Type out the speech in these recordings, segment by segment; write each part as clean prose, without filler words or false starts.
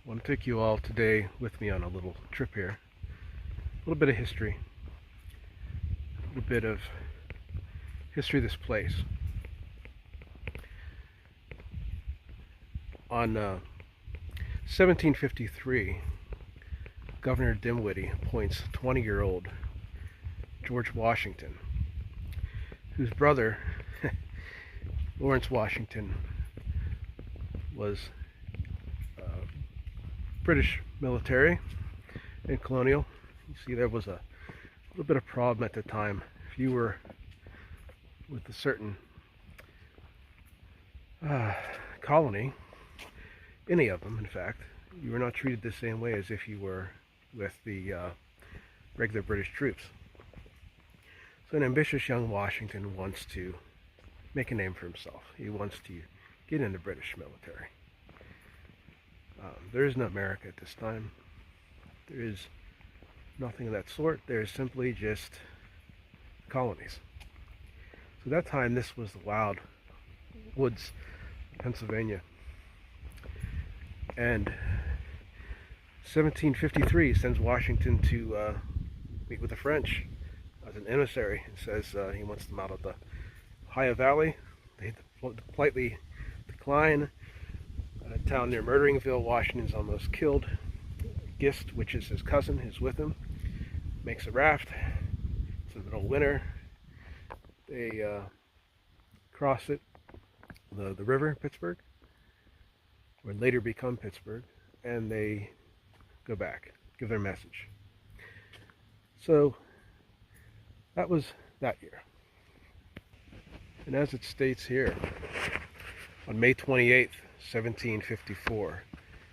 I want to take you all today with me on a little trip here. A little bit of history. A little bit of history of this place. On 1753, Governor Dinwiddie appoints 20-year-old George Washington, whose brother, Lawrence Washington, was British military and colonial. You see, there was a little bit of problem at the time. If you were with a certain colony, any of them, in fact, you were not treated the same way as if you were with the regular British troops. So an ambitious young Washington wants to make a name for himself. He wants to get in the British military. There is no America at this time. There is nothing of that sort. There is simply just colonies. So at that time, this was the wild woods of Pennsylvania. And 1753 sends Washington to meet with the French as an emissary, and says he wants them out of the Ohio Valley. They politely decline. A town near Murderingville, Washington's almost killed. Gist, which is his cousin, is with him. Makes a raft. It's in the middle of winter. They cross it, the river, Pittsburgh, would later become Pittsburgh, and they go back, give their message. So that was that year. And as it states here, on May 28th, 1754,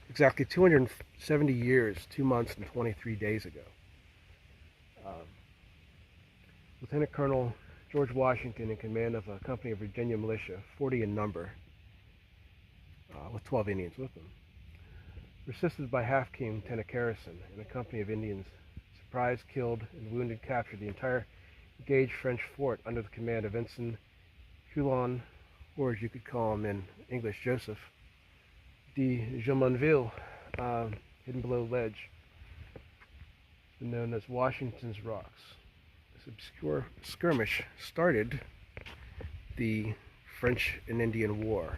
exactly 270 years, 2 months and 23 days ago, Lieutenant Colonel George Washington, in command of a company of Virginia militia, 40 in number, with 12 Indians with them, were assisted by Half-King Tennecarrison and a company of Indians, surprised, killed, and wounded, captured the entire engaged French fort under the command of Ensign Huon, or as you could call him in English, Joseph, de Jumonville, hidden below ledge, known as Washington's Rocks. This obscure skirmish started the French and Indian War,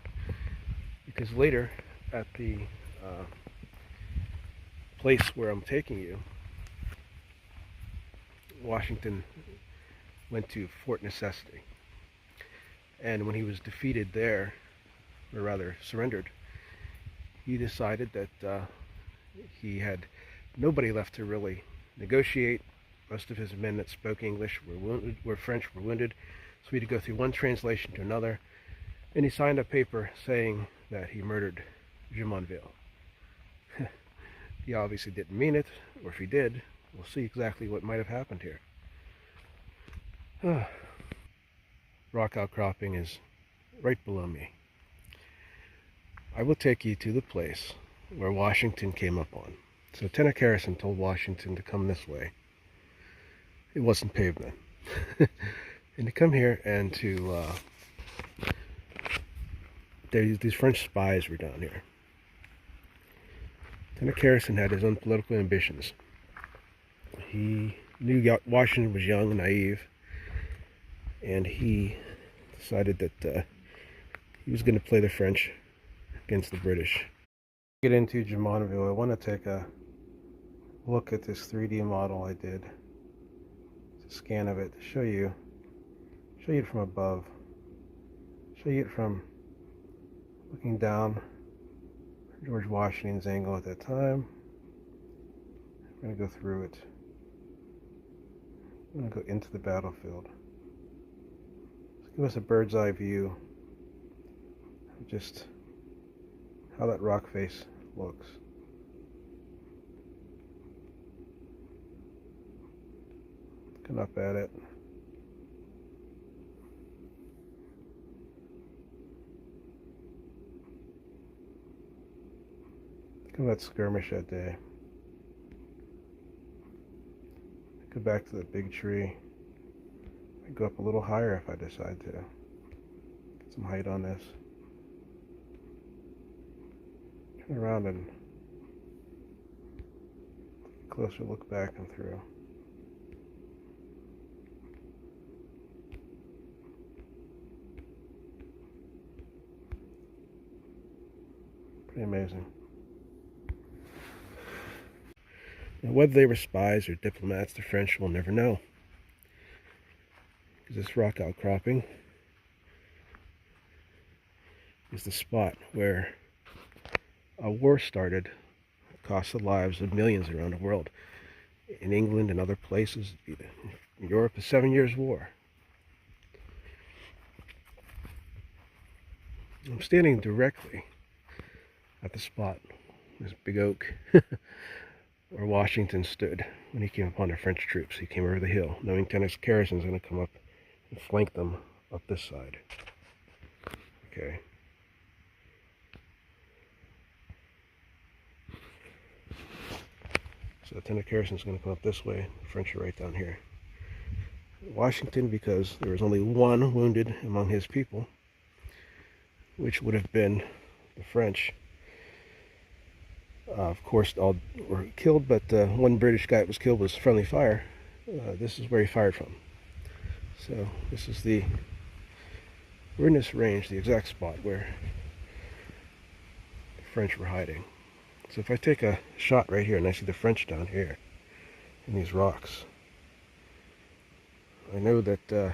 because later, at the place where I'm taking you, Washington went to Fort Necessity. And when he was defeated there, or rather surrendered, he decided that he had nobody left to really negotiate. Most of his men that spoke English were French, were wounded, so he had to go through one translation to another, and he signed a paper saying that he murdered Jumonville. He obviously didn't mean it, or if he did, we'll see exactly what might have happened here. Rock outcropping is right below me. I will take you to the place where Washington came up on. So Tennecarrison told Washington to come this way. It wasn't paved then. And to come here and to these French spies were down here. Tennecarrison had his own political ambitions. He knew Washington was young and naive, and he decided that he was going to play the French against the British. Get into Jumonville, I want to take a look at this 3D model I did. It's a scan of it to show you it from above, show you it from looking down, George Washington's angle at that time. I'm going to go through it. I'm going to go into the battlefield. Let's give us a bird's eye view of just how that rock face looks. Looking up at it. Look at that skirmish that day. Go back to the big tree. I go up a little higher if I decide to. Get some height on this. Turn around and closer look back and through. Pretty amazing. Now, whether they were spies or diplomats, the French will never know. Because this rock outcropping is the spot where a war started, cost the lives of millions around the world. In England and other places, in Europe, a 7 Years' War. I'm standing directly at the spot, this big oak, where Washington stood when he came upon the French troops. He came over the hill, knowing Lieutenant Harrison was going to come up and flank them up this side. Okay. So Lieutenant Harrison's going to come up this way. The French are right down here. Washington, because there was only one wounded among his people, which would have been the French. Of course, all were killed, but one British guy that was killed was friendly fire. This is where he fired from. So this is we're in this range, the exact spot where the French were hiding. So if I take a shot right here and I see the French down here in these rocks, I know that I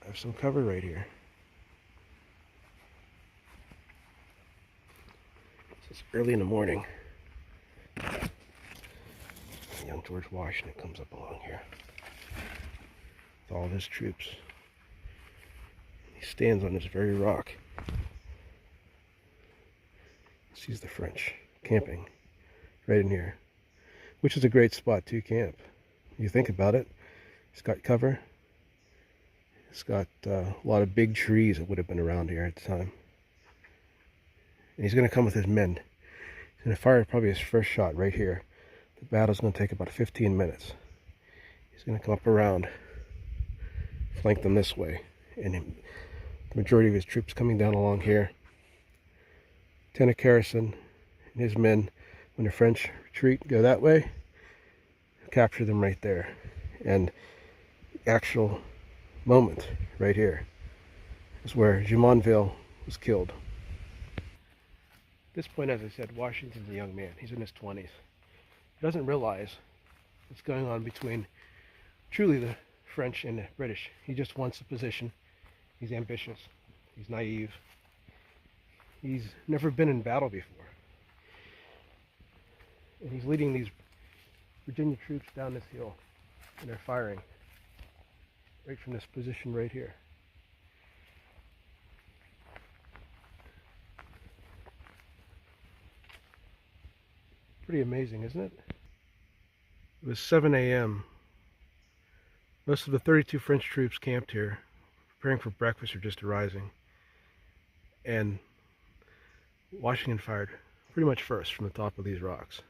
have some cover right here. It's early in the morning. Young George Washington comes up along here with all of his troops. He stands on this very rock. Sees the French camping right in here, which is a great spot to camp. You think about it, it's got cover. It's got a lot of big trees that would have been around here at the time. And he's going to come with his men. He's going to fire probably his first shot right here. The battle's going to take about 15 minutes. He's going to come up around, flank them this way, and the majority of his troops coming down along here. Lieutenant Harrison and his men, when the French retreat, go that way, capture them right there. And the actual moment right here is where Jumonville was killed. At this point, as I said, Washington's a young man. He's in his 20s. He doesn't realize what's going on between truly the French and the British. He just wants a position. He's ambitious. He's naive. He's never been in battle before. And he's leading these Virginia troops down this hill, and they're firing right from this position right here. Pretty amazing, isn't it? It was 7 a.m. Most of the 32 French troops camped here, preparing for breakfast or just arising. And Washington fired pretty much first from the top of these rocks.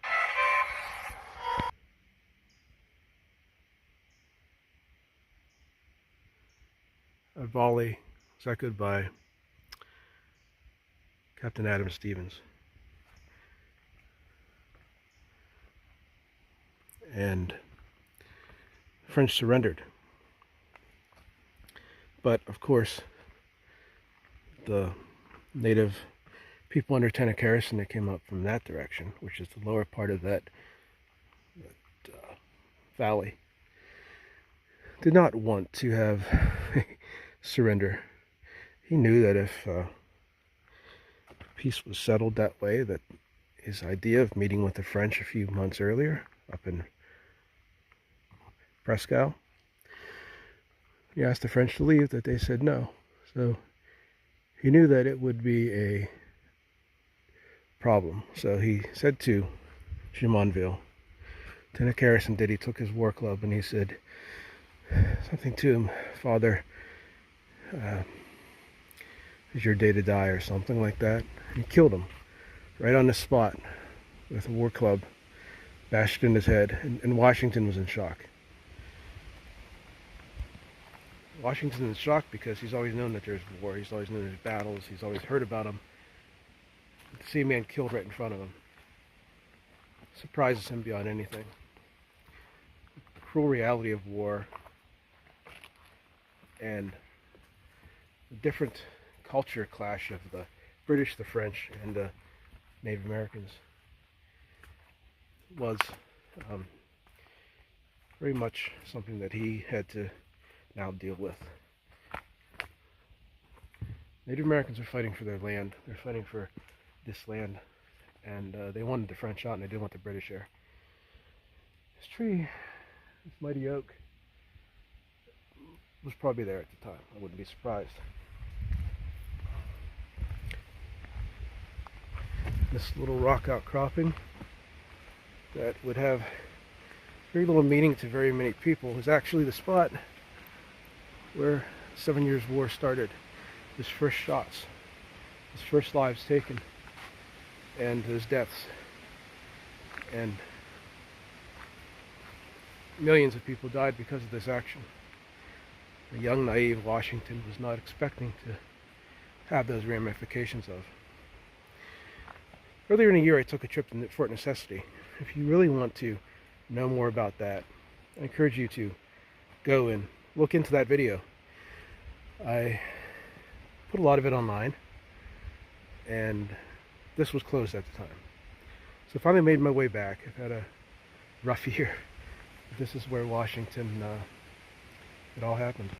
A volley was echoed by Captain Adam Stevens. And the French surrendered. But of course, the native people under Lieutenant Harrison that came up from that direction, which is the lower part of that valley, did not want to have surrender. He knew that if peace was settled that way, that his idea of meeting with the French a few months earlier up in Prescow, he asked the French to leave, that they said no. So he knew that it would be a problem. So he said to Jumonville, Lieutenant Harrison did, he took his war club and he said something to him, "Father, is your day to die," or something like that. And he killed him right on the spot with a war club, bashed in his head, and Washington was in shock. Washington's in shock because he's always known that there's war, he's always known there's battles, he's always heard about them. to see a man killed right in front of him surprises him beyond anything. The cruel reality of war and the different culture clash of the British, the French, and the Native Americans was very much something that he had to now deal with. Native Americans are fighting for their land. They're fighting for this land, and they wanted the French out, and they didn't want the British there. This tree, this mighty oak, was probably there at the time. I wouldn't be surprised. This little rock outcropping that would have very little meaning to very many people is actually the spot where the 7 Years' War started. His first shots, his first lives taken, and his deaths. And millions of people died because of this action. The young, naive Washington was not expecting to have those ramifications of. Earlier in the year, I took a trip to Fort Necessity. If you really want to know more about that, I encourage you to go and look into that video. I put a lot of it online, and this was closed at the time. So I finally made my way back. I've had a rough year. This is where Washington, it all happened.